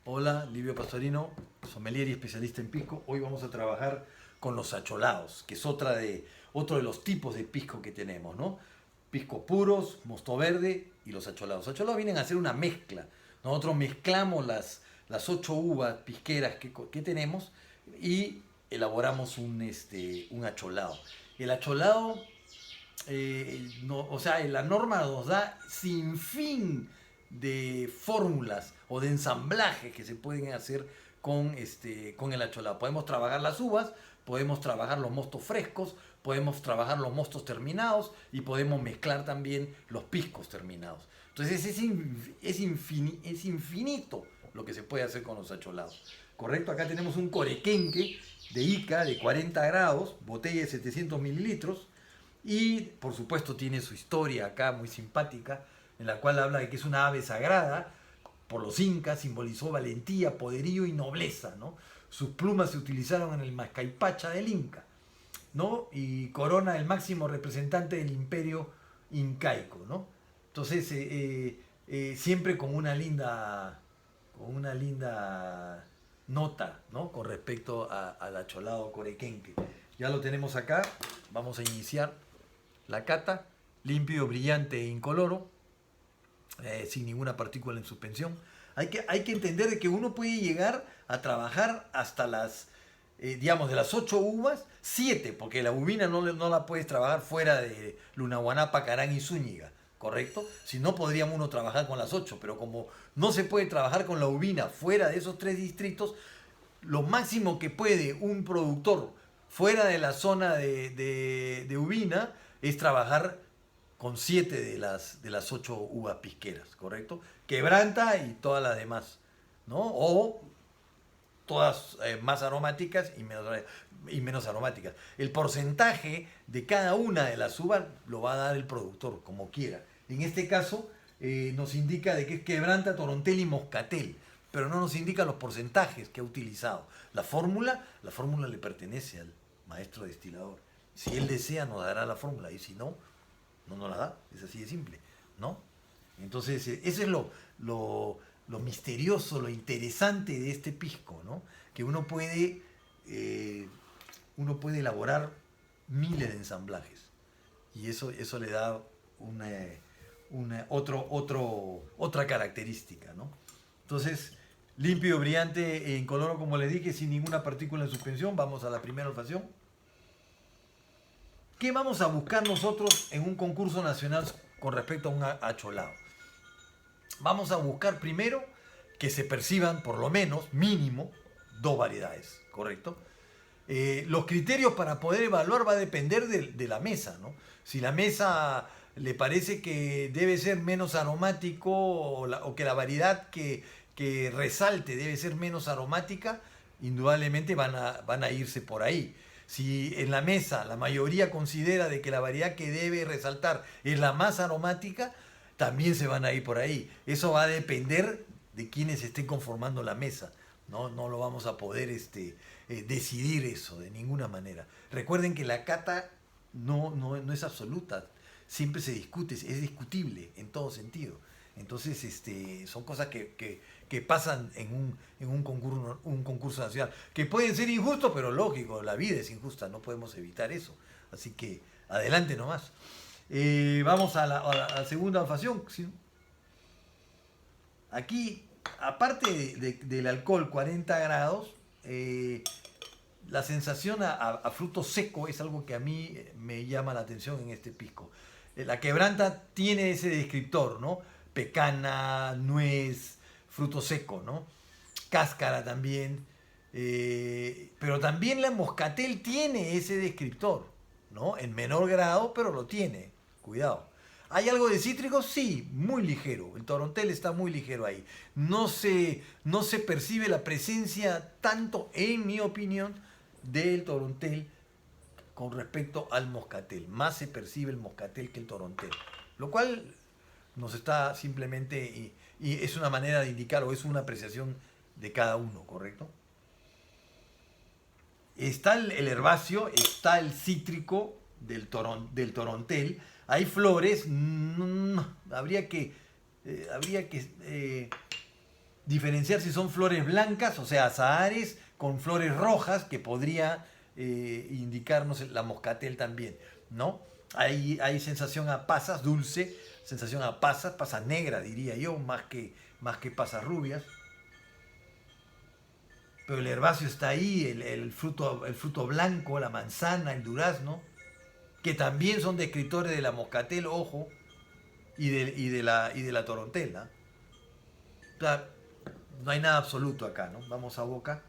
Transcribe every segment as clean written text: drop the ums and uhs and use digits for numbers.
Hola, Livio Pastorino, sommelier y especialista en pisco. Hoy vamos a trabajar con los acholados, que es otro de los tipos de pisco que tenemos, ¿no? Pisco puros, mosto verde y los acholados. Los acholados vienen a ser una mezcla. Nosotros mezclamos las 8 uvas pisqueras que tenemos y elaboramos un acholado. El acholado no, o sea, la norma nos da sin fin de fórmulas o de ensamblajes que se pueden hacer con el acholado. Podemos trabajar las uvas, podemos trabajar los mostos frescos, podemos trabajar los mostos terminados y podemos mezclar también los piscos terminados. Entonces es infinito lo que se puede hacer con los acholados. ¿Correcto? Acá tenemos un corequenque de Ica de 40 grados, botella de 700 mililitros. Y por supuesto tiene su historia acá muy simpática, en la cual habla de que es una ave sagrada, por los incas simbolizó valentía, poderío y nobleza, ¿no? Sus plumas se utilizaron en el Mascaipacha del Inca, ¿no? Y corona el máximo representante del imperio incaico, ¿no? Entonces, siempre con una linda nota, ¿no? Con respecto al acholado corequenque. Ya lo tenemos acá, vamos a iniciar la cata, limpio, brillante e incoloro, sin ninguna partícula en suspensión. Hay que entender de que uno puede llegar a trabajar hasta digamos, de las 8 uvas, 7, porque la uvina no la puedes trabajar fuera de Lunahuaná, Pacarán y Zúñiga, ¿correcto? Si no, podríamos uno trabajar con las 8, pero como no se puede trabajar con la uvina fuera de esos 3 distritos, lo máximo que puede un productor fuera de la zona de uvina es trabajar con 7 de las 8 uvas pisqueras, ¿correcto? Quebranta y todas las demás, ¿no? O todas más aromáticas y menos aromáticas. El porcentaje de cada una de las uvas lo va a dar el productor, como quiera. En este caso, nos indica de que es quebranta, torontel y moscatel, pero no nos indica los porcentajes que ha utilizado. La fórmula le pertenece al maestro destilador. Si él desea, nos dará la fórmula, y si no, no nos la da. Es así de simple, ¿no? Entonces, eso es lo misterioso, lo interesante de este pisco, ¿no? Que eh, uno puede elaborar miles de ensamblajes. Y eso le da otra característica, ¿no? Entonces, limpio, brillante e incoloro, como les dije, sin ninguna partícula en suspensión. Vamos a la primera olfacción. ¿Qué vamos a buscar nosotros en un concurso nacional con respecto a un acholado? Vamos a buscar primero que se perciban por lo menos, mínimo, 2 variedades, ¿correcto? Los criterios para poder evaluar va a depender de la mesa, ¿no? Si la mesa le parece que debe ser menos aromático o que la variedad que resalte debe ser menos aromática, indudablemente van a irse por ahí. Si en la mesa la mayoría considera de que la variedad que debe resaltar es la más aromática, también se van a ir por ahí. Eso va a depender de quienes estén conformando la mesa. No lo vamos a poder decidir eso de ninguna manera. Recuerden que la cata no es absoluta, siempre se discute, es discutible en todo sentido. Entonces, son cosas que pasan en un concurso nacional, que pueden ser injustos, pero lógico, la vida es injusta, no podemos evitar eso. Así que adelante nomás. Vamos a la segunda olfacción. ¿Sí? Aquí, aparte del alcohol 40 grados, la sensación a fruto seco es algo que a mí me llama la atención en este pisco. La quebranta tiene ese descriptor, ¿no? Pecana, nuez, fruto seco, ¿no? Cáscara también. Pero también la moscatel tiene ese descriptor, ¿no? En menor grado, pero lo tiene. Cuidado. ¿Hay algo de cítrico? Sí, muy ligero. El torontel está muy ligero ahí. No se percibe la presencia tanto, en mi opinión, del torontel con respecto al moscatel. Más se percibe el moscatel que el torontel. Lo cual nos está simplemente, y es una manera de indicar, o es una apreciación de cada uno, ¿correcto? Está el herbáceo, está el cítrico del torontel. Hay flores, habría que diferenciar si son flores blancas, o sea, azahares con flores rojas, que podría indicarnos la moscatel también, ¿no? Hay sensación a pasas, dulce, sensación a pasas, pasas negras diría yo, más que pasas rubias. Pero el herbáceo está ahí, el fruto blanco, la manzana, el durazno, que también son descriptores de la moscatel, ojo, y de la torontela. O sea, no hay nada absoluto acá, ¿no? Vamos a boca.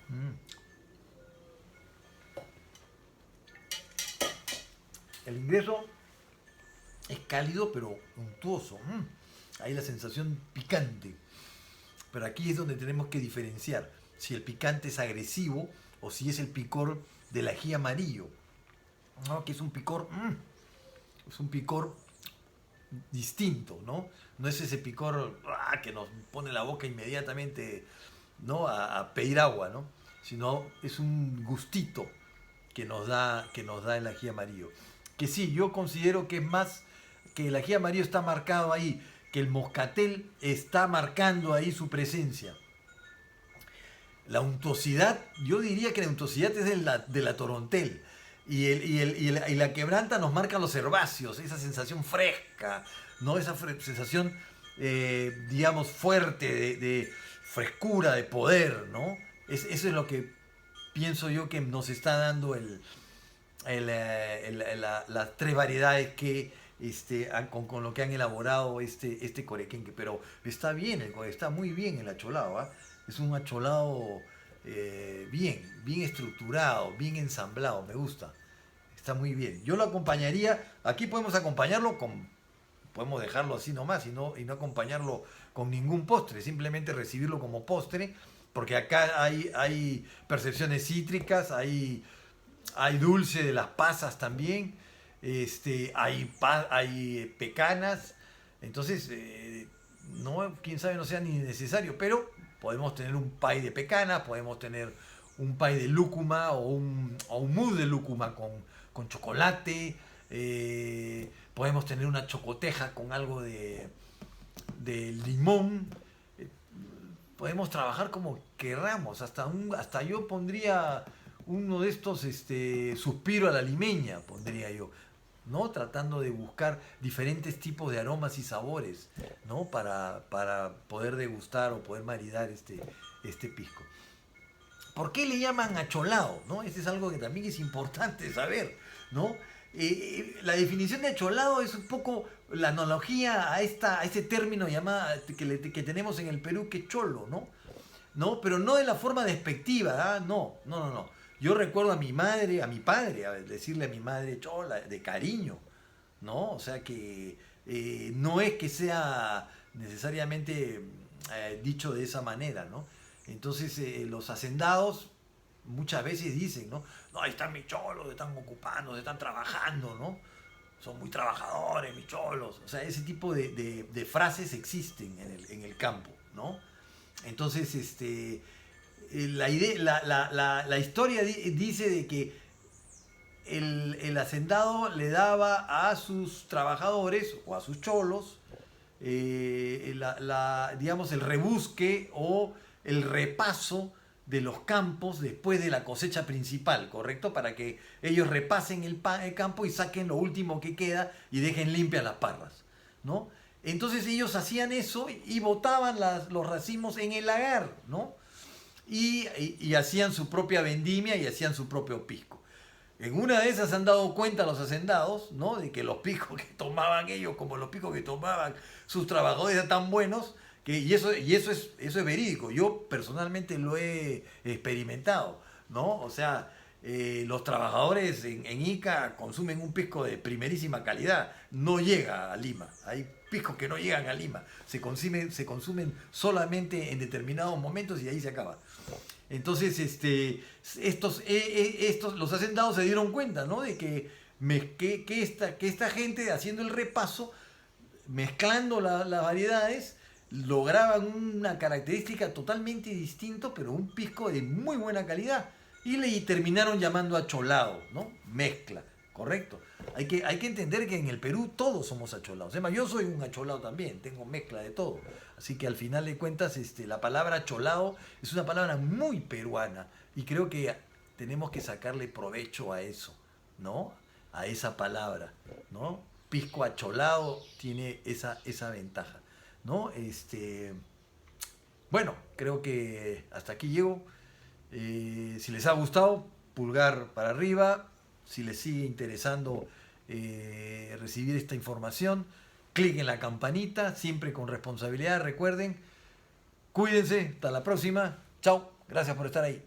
Mm. El ingreso es cálido pero untuoso. Hay la sensación picante. Pero aquí es donde tenemos que diferenciar si el picante es agresivo o si es el picor del ají amarillo, ¿no? Que es un picor distinto, ¿no? No es ese picor que nos pone la boca inmediatamente, ¿no? A pedir agua, ¿no? Sino es un gustito que nos da el ají amarillo. Que sí, yo considero que es más que el ají amarillo está marcado ahí, que el moscatel está marcando ahí su presencia. La untuosidad, yo diría que la untuosidad es de la torontel. Y la quebranta nos marca los herbáceos, esa sensación fresca, ¿no? Esa sensación, digamos, fuerte, de frescura, de poder, ¿no? Eso es lo que pienso yo que nos está dando las tres variedades que con lo que han elaborado este corequenque. Pero está bien, está muy bien el acholado, ¿ah? Es un acholado bien estructurado, bien ensamblado, me gusta. Está muy bien. Yo lo acompañaría, aquí podemos acompañarlo podemos dejarlo así nomás y no acompañarlo con ningún postre, simplemente recibirlo como postre, porque acá hay percepciones cítricas, hay dulce de las pasas también, hay pecanas, entonces, no, quién sabe no sea ni necesario, pero podemos tener un pie de pecanas, podemos tener un pie de lúcuma o un mousse de lúcuma con chocolate, podemos tener una chocoteja con algo de limón, eh, podemos trabajar como querramos, hasta yo pondría uno de estos suspiro a la limeña, pondría yo, ¿no? Tratando de buscar diferentes tipos de aromas y sabores, ¿no? Para poder degustar o poder maridar este pisco. ¿Por qué le llaman acholado? ¿No? Este es algo que también es importante saber, ¿no? La definición de acholado es un poco la analogía a este término que tenemos en el Perú, que es cholo, ¿no? ¿No? Pero no de la forma despectiva, ¿ah? No, no, no, no. Yo recuerdo a mi madre, a mi padre, decirle a mi madre chola, de cariño, ¿no? O sea que no es que sea necesariamente dicho de esa manera, ¿no? Entonces los hacendados muchas veces dicen, ¿no? No, ahí están mis cholos, están ocupando, están trabajando, ¿no? Son muy trabajadores, mis cholos. O sea, ese tipo de frases existen en el campo, ¿no? Entonces, la historia dice de que el hacendado le daba a sus trabajadores o a sus cholos, digamos, el rebusque o el repaso de los campos después de la cosecha principal, ¿correcto? Para que ellos repasen el campo y saquen lo último que queda y dejen limpias las parras, ¿no? Entonces ellos hacían eso y botaban los racimos en el lagar, ¿no? Y hacían su propia vendimia y hacían su propio pisco. En una de esas se han dado cuenta los hacendados, ¿no? De que los piscos que tomaban ellos, como los piscos que tomaban sus trabajadores, eran tan buenos, y eso es verídico. Yo personalmente lo he experimentado, ¿no? O sea, los trabajadores en Ica consumen un pisco de primerísima calidad. No llega a Lima. Hay piscos que no llegan a Lima. Se consumen solamente en determinados momentos y ahí se acaba. Entonces, los hacendados se dieron cuenta, ¿no? De que esta gente, haciendo el repaso, mezclando las variedades, lograban una característica totalmente distinta, pero un pisco de muy buena calidad. Y le terminaron llamando acholado, ¿no? Mezcla, correcto. Hay que entender que en el Perú todos somos acholados. Además, yo soy un acholado también, tengo mezcla de todo. Así que al final de cuentas, la palabra acholado es una palabra muy peruana y creo que tenemos que sacarle provecho a eso, ¿no? A esa palabra, ¿no? Pisco acholado tiene esa ventaja, ¿no? Bueno, creo que hasta aquí llego. Si les ha gustado, pulgar para arriba. Si les sigue interesando recibir esta información, clic en la campanita, siempre con responsabilidad. Recuerden, cuídense, hasta la próxima. Chao, gracias por estar ahí.